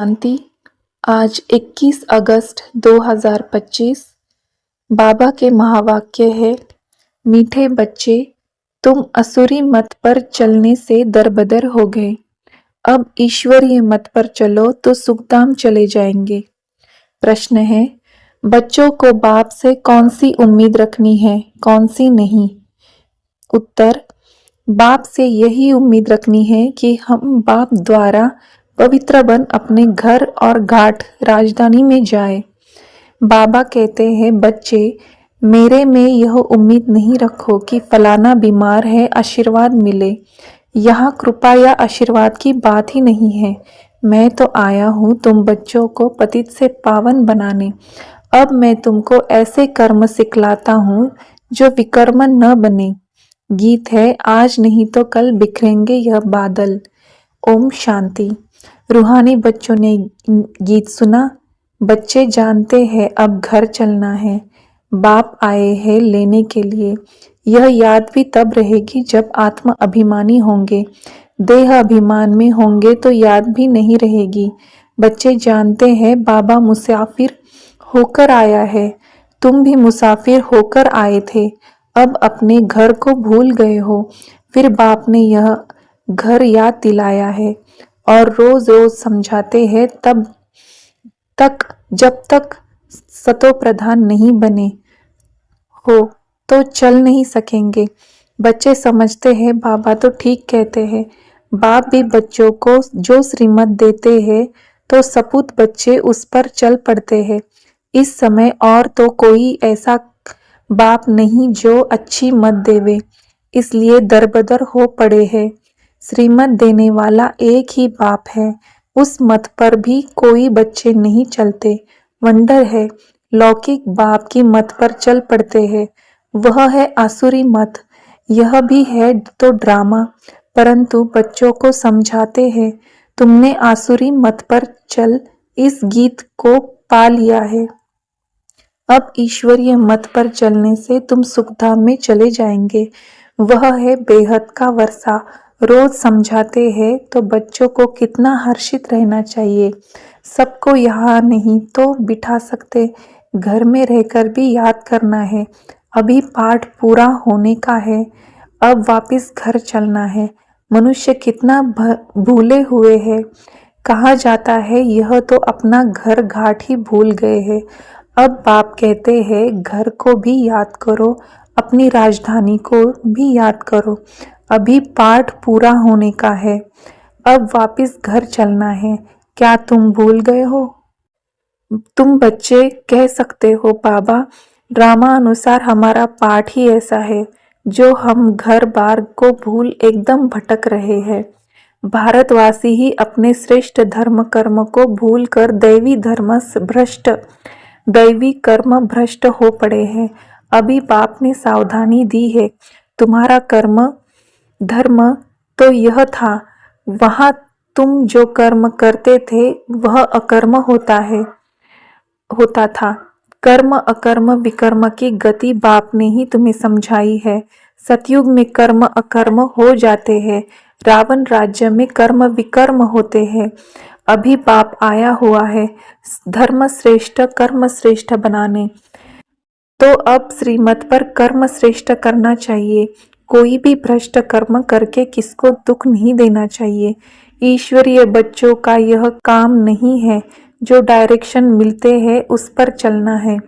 शांति। आज 21 अगस्त 2025। बाबा के महावाक्य है, मीठे बच्चे, तुम असुरी मत पर चलने से दरबदर हो गए। अब ईश्वरीय मत पर चलो तो सुखधाम चले जाएंगे। प्रश्न है, बच्चों को बाप से कौन सी उम्मीद रखनी है, कौन सी नहीं? उत्तर, बाप से यही उम्मीद रखनी है कि हम बाप द्वारा पवित्र बन अपने घर और घाट राजधानी में जाए। बाबा कहते हैं, बच्चे, मेरे में यह उम्मीद नहीं रखो कि फलाना बीमार है, आशीर्वाद मिले। यहाँ कृपा या आशीर्वाद की बात ही नहीं है। मैं तो आया हूँ तुम बच्चों को पतित से पावन बनाने। अब मैं तुमको ऐसे कर्म सिखलाता हूँ जो विकर्म न बने। गीत है, आज नहीं तो कल बिखरेंगे यह बादल। ओम शांति। रूहानी बच्चों ने गीत सुना। बच्चे जानते हैं अब घर चलना है, बाप आए हैं लेने के लिए। यह याद भी तब रहेगी जब आत्मा अभिमानी होंगे। देह अभिमान में होंगे तो याद भी नहीं रहेगी। बच्चे जानते हैं बाबा मुसाफिर होकर आया है, तुम भी मुसाफिर होकर आए थे। अब अपने घर को भूल गए हो। फिर बाप ने यह घर याद दिलाया है और रोज रोज समझाते हैं जब तक सतो प्रधान नहीं बने हो तो चल नहीं सकेंगे। बच्चे समझते हैं बाबा तो ठीक कहते हैं। बाप भी बच्चों को जो श्रीमत देते हैं तो सपूत बच्चे उस पर चल पड़ते हैं। इस समय और तो कोई ऐसा बाप नहीं जो अच्छी मत देवे, इसलिए दरबदर हो पड़े हैं। श्रीमत देने वाला एक ही बाप है, उस मत पर भी कोई बच्चे नहीं चलते। वंडर है, लौकिक बाप की मत पर चल पड़ते हैं। वह है आसुरी मत। यह भी है तो ड्रामा, परंतु बच्चों को समझाते हैं, तुमने आसुरी मत पर चल इस गीत को पा लिया है। अब ईश्वरीय मत पर चलने से तुम सुखधाम में चले जाएंगे। वह है बेहद का वर्षा। रोज समझाते हैं तो बच्चों को कितना हर्षित रहना चाहिए। सबको यहाँ नहीं तो बिठा सकते, घर में रहकर भी याद करना है। अभी पाठ पूरा होने का है, अब वापिस घर चलना है। मनुष्य कितना भूले हुए है। कहा जाता है यह तो अपना घर घाट ही भूल गए हैं। अब बाप कहते हैं घर को भी याद करो, अपनी राजधानी को भी याद करो। अभी पाठ पूरा होने का है, अब वापिस घर चलना है। क्या तुम भूल गए हो? तुम बच्चे कह सकते हो, बाबा ड्रामा अनुसार हमारा पाठ ही ऐसा है जो हम घर बार को भूल एकदम भटक रहे हैं। भारतवासी ही अपने श्रेष्ठ धर्म कर्म को भूल कर दैवी कर्म भ्रष्ट हो पड़े हैं। अभी बाप ने सावधानी दी है, तुम्हारा कर्म धर्म तो यह था, वहां तुम जो कर्म करते थे वह अकर्म होता था। कर्म अकर्म विकर्म की गति बाप ने ही तुम्हें समझाई है। सतयुग में कर्म अकर्म हो जाते हैं, रावण राज्य में कर्म विकर्म होते हैं। अभी बाप आया हुआ है धर्म श्रेष्ठ कर्म श्रेष्ठ बनाने। तो अब श्रीमत पर कर्म श्रेष्ठ करना चाहिए। कोई भी भ्रष्ट कर्म करके किसको दुख नहीं देना चाहिए। ईश्वरीय बच्चों का यह काम नहीं है, जो डायरेक्शन मिलते हैं उस पर चलना है।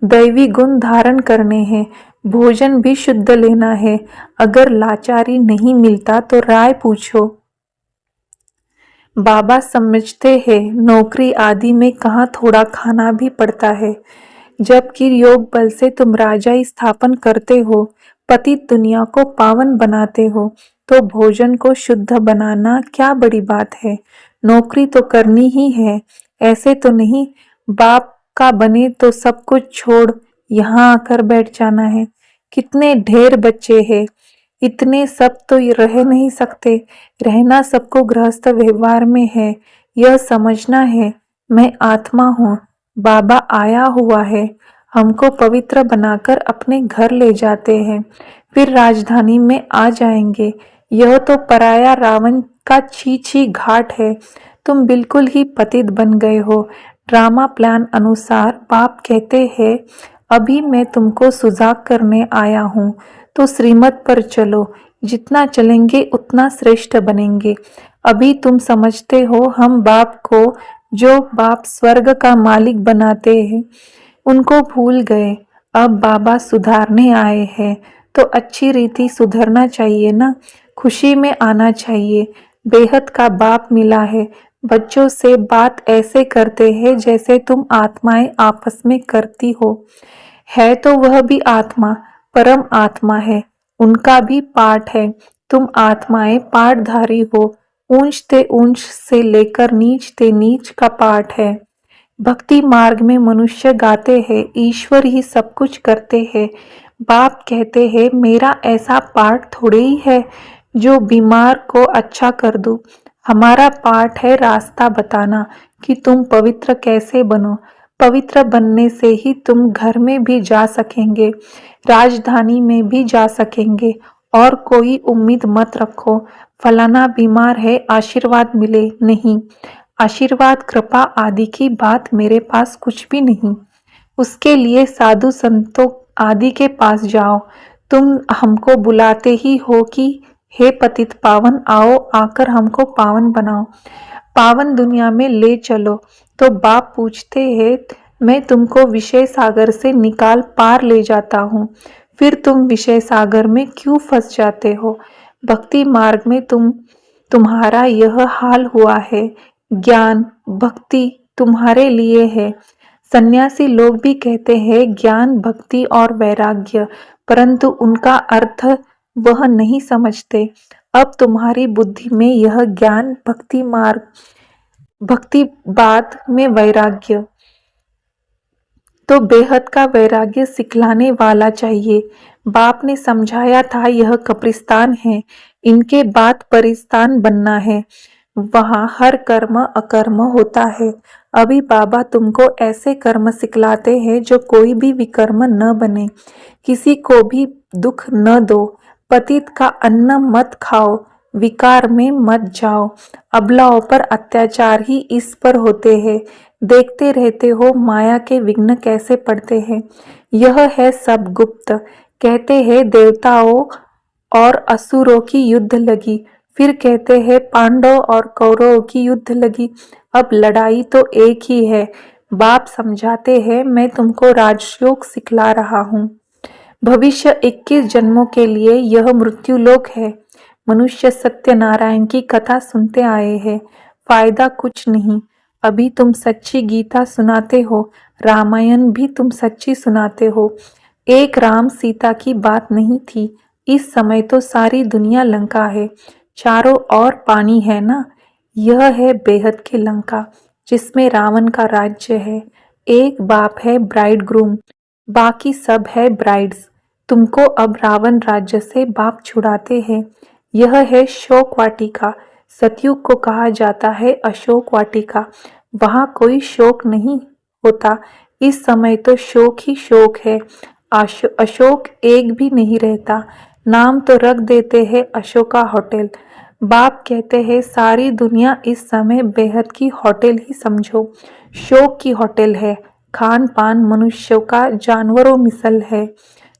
दैवी गुण धारण करने हैं, भोजन भी शुद्ध लेना है। अगर लाचारी नहीं मिलता तो राय पूछो। बाबा समझते हैं नौकरी आदि में कहाँ थोड़ा खाना भी पड़ता है। जबकि योग बल से तुम राजाई स्थापन करते हो, पतित दुनिया को पावन बनाते हो, तो भोजन को शुद्ध बनाना क्या बड़ी बात है। नौकरी तो करनी ही है, ऐसे तो नहीं बाप का बने तो सब कुछ छोड़ यहाँ आकर बैठ जाना है। कितने ढेर बच्चे हैं, इतने सब तो रह नहीं सकते। रहना सबको गृहस्थ व्यवहार में है। यह समझना है मैं आत्मा हूँ, बाबा आया हुआ है, हमको पवित्र बनाकर अपने घर ले जाते हैं, फिर राजधानी में आ जाएंगे। यह तो पराया रावण का छी छी घाट है, तुम बिल्कुल ही पतित बन गए हो। ड्रामा प्लान अनुसार बाप कहते हैं, अभी मैं तुमको सुजाग करने आया हूँ, तो श्रीमत पर चलो, जितना चलेंगे उतना श्रेष्ठ बनेंगे। अभी तुम समझते हो हम बाप को, जो बाप स्वर्ग का मालिक बनाते हैं, उनको भूल गए। अब बाबा सुधारने आए हैं, तो अच्छी रीति सुधरना चाहिए ना, खुशी में आना चाहिए। बेहद का बाप मिला है। बच्चों से बात ऐसे करते हैं जैसे तुम आत्माएं आपस में करती हो। है तो वह भी आत्मा, परम आत्मा है, उनका भी पाठ है। तुम आत्माएं पाठधारी हो। ऊंच ते ऊंच से लेकर नीच ते नीच का पाठ है। भक्ति मार्ग में मनुष्य गाते हैं, ईश्वर ही सब कुछ करते हैं। बाप कहते हैं, मेरा ऐसा पाठ थोड़े ही है जो बीमार को अच्छा कर दूं। हमारा पाठ है रास्ता बताना कि तुम पवित्र कैसे बनो। पवित्र बनने से ही तुम घर में भी जा सकेंगे, राजधानी में भी जा सकेंगे। और कोई उम्मीद मत रखो, फलाना बीमार है आशीर्वाद मिले, नहीं। आशीर्वाद कृपा आदि की बात मेरे पास कुछ भी नहीं। उसके लिए साधु संतों आदि के पास जाओ। तुम हमको बुलाते ही हो कि हे पतित पावन, आओ, आकर हमको पावन बनाओ, पावन दुनिया में ले चलो। तो बाप पूछते हैं, मैं तुमको विषय सागर से निकाल पार ले जाता हूँ, फिर तुम विषय सागर में क्यों फंस जाते हो? भक्ति मार्ग में तुम्हारा यह हाल हुआ है। ज्ञान भक्ति तुम्हारे लिए है। सन्यासी लोग भी कहते हैं ज्ञान भक्ति और वैराग्य, परंतु उनका अर्थ वह नहीं समझते। अब तुम्हारी बुद्धि में यह ज्ञान भक्ति मार्ग, भक्ति बाद में वैराग्य, तो बेहद का वैराग्य सिखलाने वाला चाहिए। बाप ने समझाया था यह कब्रिस्तान है, इनके बाद परिस्तान बनना है, वहाँ हर कर्म अकर्म होता है। अभी बाबा तुमको ऐसे कर्म सिखलाते हैं जो कोई भी विकर्म न बने, किसी को भी दुख न दो, पतित का अन्न मत खाओ, विकार में मत जाओ। अबलाओं पर अत्याचार ही इस पर होते हैं। देखते रहते हो माया के विघ्न कैसे पड़ते हैं। यह है सब गुप्त। कहते हैं देवताओं और असुरों की युद्ध लगी, फिर कहते हैं पांडव और कौरवों की युद्ध लगी। अब लड़ाई तो एक ही है। बाप समझाते हैं, मैं तुमको राजयोग सिखला रहा हूँ। भविष्य 21 जन्मों के लिए यह मृत्युलोक है। मनुष्य सत्यनारायण की कथा सुनते आए हैं, फायदा कुछ नहीं। अभी तुम सच्ची गीता सुनाते हो, रामायण भी तुम सच्ची सुनाते हो। एक राम सीता की बात नहीं थी, इस समय तो सारी दुनिया लंका है, चारों ओर पानी है ना। यह है बेहद की लंका, जिसमें रावण का राज्य है। एक बाप है ब्राइड ग्रूम, बाकी सब है ब्राइड्स। तुमको अब रावण राज्य से बाप छुड़ाते हैं। यह है शोक वाटिका। सतयुग को कहा जाता है अशोक वाटिका। वहाँ कोई शोक नहीं होता। इस समय तो शोक ही शोक है। अशोक एक भी नहीं रहता। नाम तो रख देते हैं अशोका होटल। बाप कहते हैं सारी दुनिया इस समय बेहद की होटल ही समझो। शोक की होटल है। खान पान मनुष्यों का जानवरों मिसल है।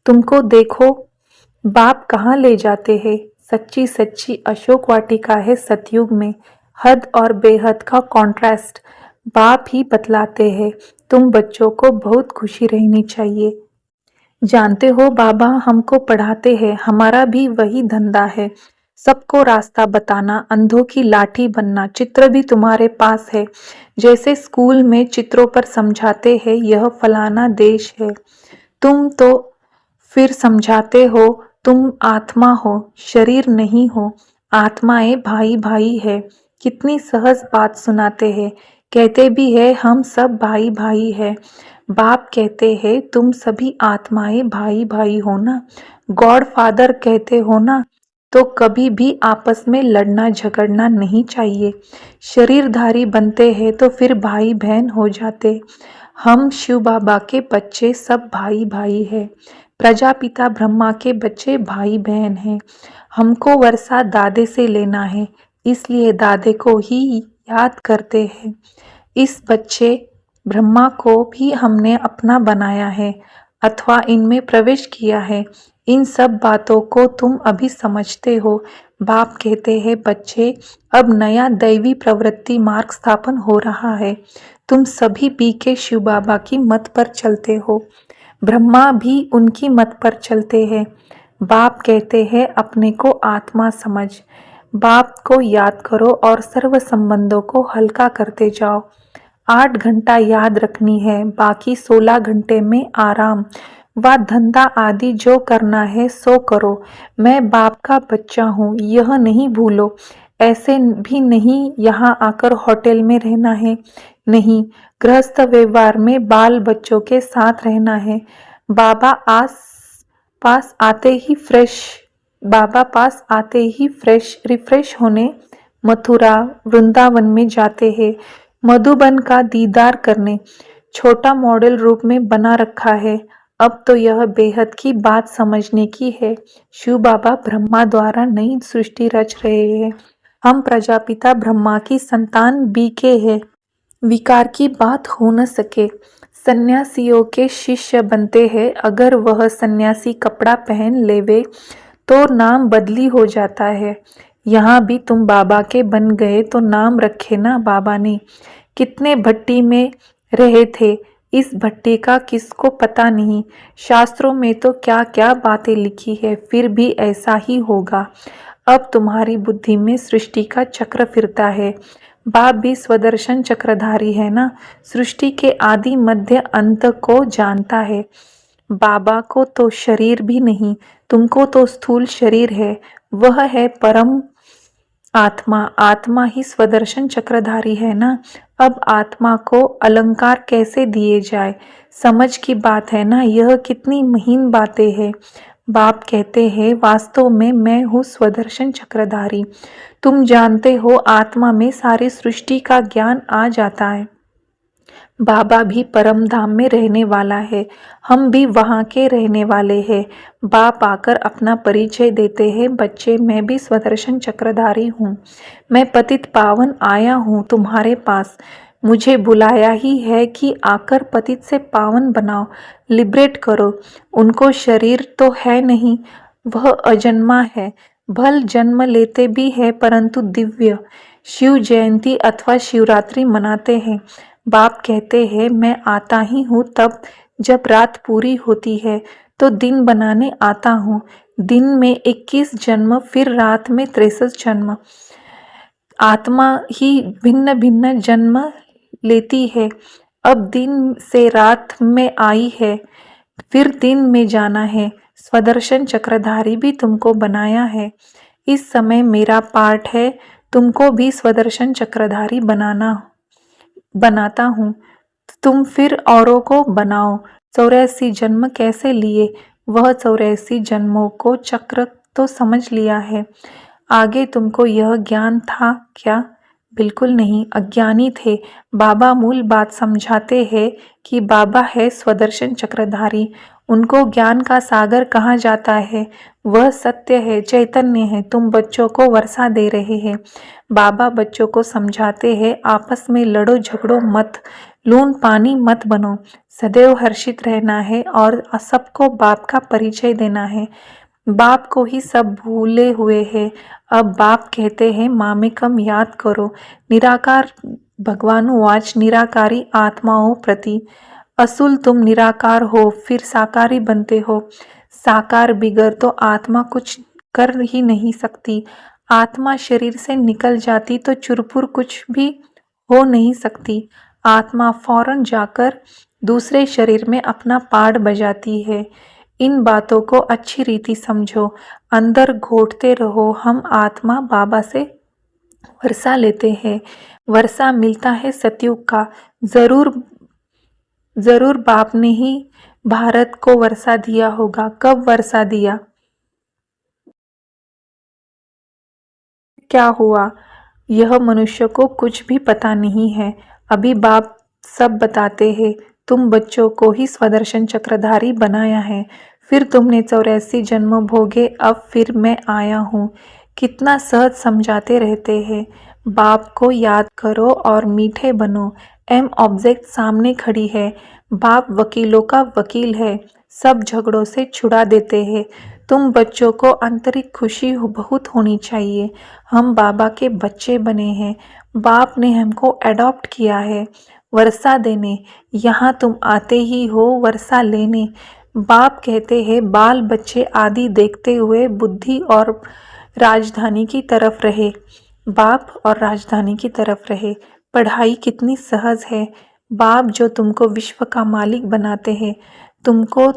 तुमको देखो बाप कहाँ ले जाते हैं। सच्ची सच्ची अशोक वाटिका है सतयुग में। हद और बेहद का कॉन्ट्रास्ट बाप ही बतलाते हैं। तुम बच्चों को बहुत खुशी रहनी चाहिए। जानते हो बाबा हमको पढ़ाते हैं, हमारा भी वही धंधा है, सबको रास्ता बताना, अंधों की लाठी बनना। चित्र भी तुम्हारे पास है, जैसे स्कूल में चित्रों पर समझाते हैं यह फलाना देश है। तुम तो फिर समझाते हो तुम आत्मा हो, शरीर नहीं हो। आत्माएं भाई भाई है। कितनी सहज बात सुनाते हैं। कहते भी है हम सब भाई भाई है। बाप कहते हैं तुम सभी आत्माएं भाई भाई हो ना। गॉड फादर कहते हो ना, तो कभी भी आपस में लड़ना झगड़ना नहीं चाहिए। शरीरधारी बनते हैं तो फिर भाई बहन हो जाते। हम शिव बाबा के बच्चे सब भाई भाई है। प्रजापिता ब्रह्मा के बच्चे भाई बहन हैं। हमको वर्षा दादे से लेना है, इसलिए दादे को ही याद करते हैं। इस बच्चे ब्रह्मा को भी हमने अपना बनाया है अथवा इनमें प्रवेश किया है। इन सब बातों को तुम अभी समझते हो। बाप कहते हैं, बच्चे, अब नया दैवी प्रवृत्ति मार्ग स्थापन हो रहा है। तुम सभी बीके शिव बाबा की मत पर चलते हो। ब्रह्मा भी उनकी मत पर चलते हैं। बाप कहते हैं, अपने को आत्मा समझ। बाप को याद करो और सर्व संबंधों को हल्का करते जाओ। 8 घंटा याद रखनी है, बाकी 16 घंटे में आराम व धंधा आदि जो करना है सो करो। मैं बाप का बच्चा हूँ, यह नहीं भूलो। ऐसे भी नहीं यहाँ आकर होटल में रहना है, नहीं, गृहस्थ व्यवहार में बाल बच्चों के साथ रहना है। बाबा आस पास आते ही फ्रेश बाबा पास आते ही रिफ्रेश होने मथुरा वृंदावन में जाते हैं, मधुबन का दीदार करने। छोटा मॉडल रूप में बना रखा है। अब तो यह बेहद की बात समझने की है। शिव बाबा ब्रह्मा द्वारा नई सृष्टि रच रहे हैं। हम प्रजापिता ब्रह्मा की संतान बीके हैं। विकार की बात हो न सके। सन्यासियों के शिष्य बनते हैं। अगर वह सन्यासी कपड़ा पहन लेवे तो नाम बदली हो जाता है। यहाँ भी तुम बाबा के बन गए तो नाम रखे ना बाबा ने। कितने भट्टी में रहे थे, इस भट्टी का किसको पता नहीं। शास्त्रों में तो क्या क्या बातें लिखी है, फिर भी ऐसा ही होगा। अब तुम्हारी बुद्धि में सृष्टि का चक्र फिरता है। बाप भी स्वदर्शन चक्रधारी है ना, सृष्टि के आदि मध्य अंत को जानता है। बाबा को तो शरीर भी नहीं, तुमको तो स्थूल शरीर है। वह है परम आत्मा। आत्मा ही स्वदर्शन चक्रधारी है ना। अब आत्मा को अलंकार कैसे दिए जाए, समझ की बात है ना। यह कितनी महीन बातें हैं। बाप कहते हैं, वास्तव में मैं हूँ स्वदर्शन चक्रधारी। तुम जानते हो, आत्मा में सारी सृष्टि का ज्ञान आ जाता है। बाबा भी परम धाम में रहने वाला है, हम भी वहाँ के रहने वाले हैं। बाप आकर अपना परिचय देते हैं, बच्चे, मैं भी स्वदर्शन चक्रधारी हूँ। मैं पतित पावन आया हूँ तुम्हारे पास। मुझे बुलाया ही है कि आकर पतित से पावन बनाओ, लिबरेट करो। उनको शरीर तो है नहीं, वह अजन्मा है। भल जन्म लेते भी है परंतु दिव्य। शिव जयंती अथवा शिवरात्रि मनाते हैं। बाप कहते हैं, मैं आता ही हूँ तब जब रात पूरी होती है तो दिन बनाने आता हूँ। दिन में 21 जन्म, फिर रात में 63 जन्म। आत्मा ही भिन्न भिन्न जन्म लेती है। अब दिन से रात में आई है, फिर दिन में जाना है। स्वदर्शन चक्रधारी भी तुमको बनाया है। इस समय मेरा पाठ है, तुमको भी स्वदर्शन चक्रधारी बनाता हूँ। तुम फिर औरों को बनाओ। 84 जन्म कैसे लिए, वह 84 जन्मों को चक्र तो समझ लिया है। आगे तुमको यह ज्ञान था क्या? बिल्कुल नहीं, अज्ञानी थे। बाबा मूल बात समझाते हैं कि बाबा है स्वदर्शन चक्रधारी। उनको ज्ञान का सागर कहा जाता है। वह सत्य है, चैतन्य है। तुम बच्चों को वर्षा दे रहे हैं। बाबा बच्चों को समझाते हैं, आपस में लड़ो झगड़ो मत, लून पानी मत बनो, सदैव हर्षित रहना है और सबको बाप का परिचय देना है। बाप को ही सब भूले हुए हैं। अब बाप कहते हैं, मामेकम याद करो। निराकार भगवानुवाच, निराकारी आत्माओं प्रति। असुल तुम निराकार हो, फिर साकारी बनते हो। साकार बिगर तो आत्मा कुछ कर ही नहीं सकती। आत्मा शरीर से निकल जाती तो चुरपुर कुछ भी हो नहीं सकती। आत्मा फौरन जाकर दूसरे शरीर में अपना पाड़ बजाती है। इन बातों को अच्छी रीति समझो, अंदर घोटते रहो। हम आत्मा बाबा से वर्षा लेते हैं। वर्षा मिलता है सतयुग का। जरूर जरूर बाप ने ही भारत को वर्षा दिया होगा। कब वर्षा दिया, क्या हुआ, यह मनुष्य को कुछ भी पता नहीं है। अभी बाप सब बताते हैं। तुम बच्चों को ही स्वदर्शन चक्रधारी बनाया है। फिर तुमने 84 जन्म भोगे, अब फिर मैं आया हूँ। कितना सहज समझाते रहते हैं। बाप को याद करो और मीठे बनो। एम ऑब्जेक्ट सामने खड़ी है। बाप वकीलों का वकील है, सब झगड़ों से छुड़ा देते हैं। तुम बच्चों को आंतरिक खुशी बहुत होनी चाहिए। हम बाबा के बच्चे बने हैं। बाप ने हमको एडॉप्ट किया है वर्षा देने। यहाँ तुम आते ही हो वर्षा लेने। बाप कहते हैं बाल बच्चे आदि देखते हुए बुद्धि और राजधानी की तरफ रहे। बाप और राजधानी की तरफ रहे। पढ़ाई कितनी सहज है। बाप जो तुमको विश्व का मालिक बनाते हैं, तुमको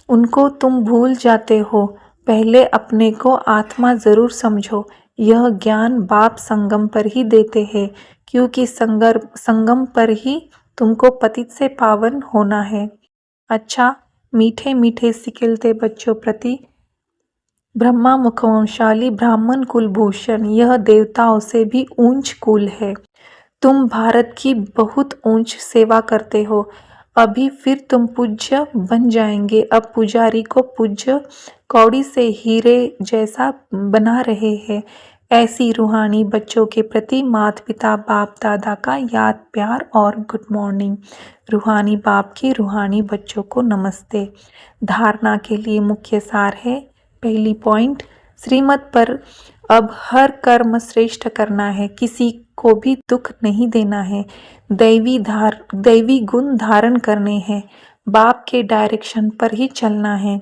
उनको तुम भूल जाते हो। पहले अपने को आत्मा जरूर समझो। यह ज्ञान बाप संगम पर ही देते हैं, क्योंकि संगम पर ही तुमको पतित से पावन होना है। अच्छा, मीठे मीठे सिकिलते बच्चों प्रति ब्रह्मा मुखवंशाली ब्राह्मण कुलभूषण, यह देवताओं से भी ऊंच कुल है। तुम भारत की बहुत ऊंच सेवा करते हो। अभी फिर तुम पूज्य बन जाएंगे। अब पुजारी को पूज्य कौड़ी से हीरे जैसा बना रहे हैं। ऐसी रूहानी बच्चों के प्रति माता पिता बाप दादा का याद प्यार और गुड मॉर्निंग। रूहानी बाप की रूहानी बच्चों को नमस्ते। धारणा के लिए मुख्य सार है। पहली पॉइंट, श्रीमत पर अब हर कर्म श्रेष्ठ करना है, किसी को भी दुख नहीं देना है, दैवी गुण धारण करने हैं, बाप के डायरेक्शन पर ही चलना है।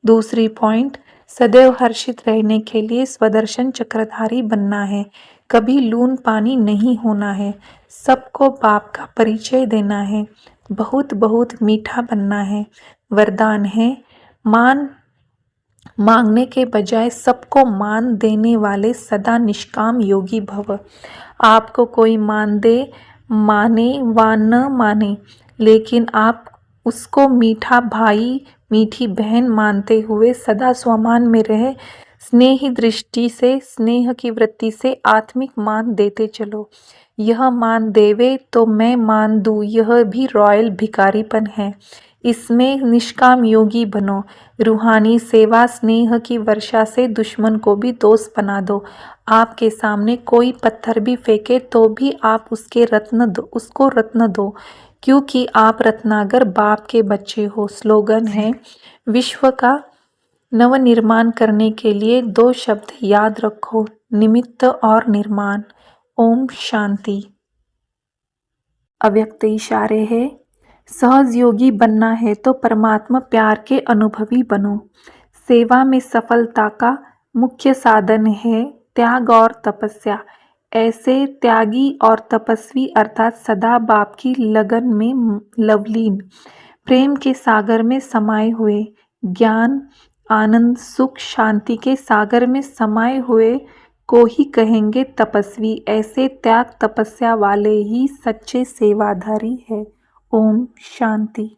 दूसरी पॉइंट, सदैव हर्षित रहने के लिए स्वदर्शन चक्रधारी बनना है, कभी लून पानी नहीं होना है, सबको बाप का परिचय देना है, बहुत बहुत मीठा बनना है। वरदान है, मान मांगने के बजाय सबको मान देने वाले सदा निष्काम योगी भव। आपको कोई मान दे, माने व न माने, लेकिन आप उसको मीठा भाई मीठी बहन मानते हुए सदा स्वमान में रहे, स्नेही दृष्टि से स्नेह की वृत्ति से आत्मिक मान देते चलो। यह मान देवे तो मैं मान दूँ, यह भी रॉयल भिखारीपन है। इसमें निष्काम योगी बनो। रूहानी सेवा स्नेह की वर्षा से दुश्मन को भी दोस्त बना दो। आपके सामने कोई पत्थर भी फेंके तो भी आप उसको रत्न दो, क्योंकि आप रत्नागर बाप के बच्चे हो। स्लोगन है, विश्व का नवनिर्माण करने के लिए 2 शब्द याद रखो, निमित्त और निर्माण। ओम शांति। अव्यक्त इशारे है, सहज योगी बनना है तो परमात्मा प्यार के अनुभवी बनो। सेवा में सफलता का मुख्य साधन है त्याग और तपस्या। ऐसे त्यागी और तपस्वी अर्थात सदा बाप की लगन में लवलीन, प्रेम के सागर में समाये हुए, ज्ञान आनंद सुख शांति के सागर में समाये हुए को ही कहेंगे तपस्वी। ऐसे त्याग तपस्या वाले ही सच्चे सेवाधारी है। ओम शांति।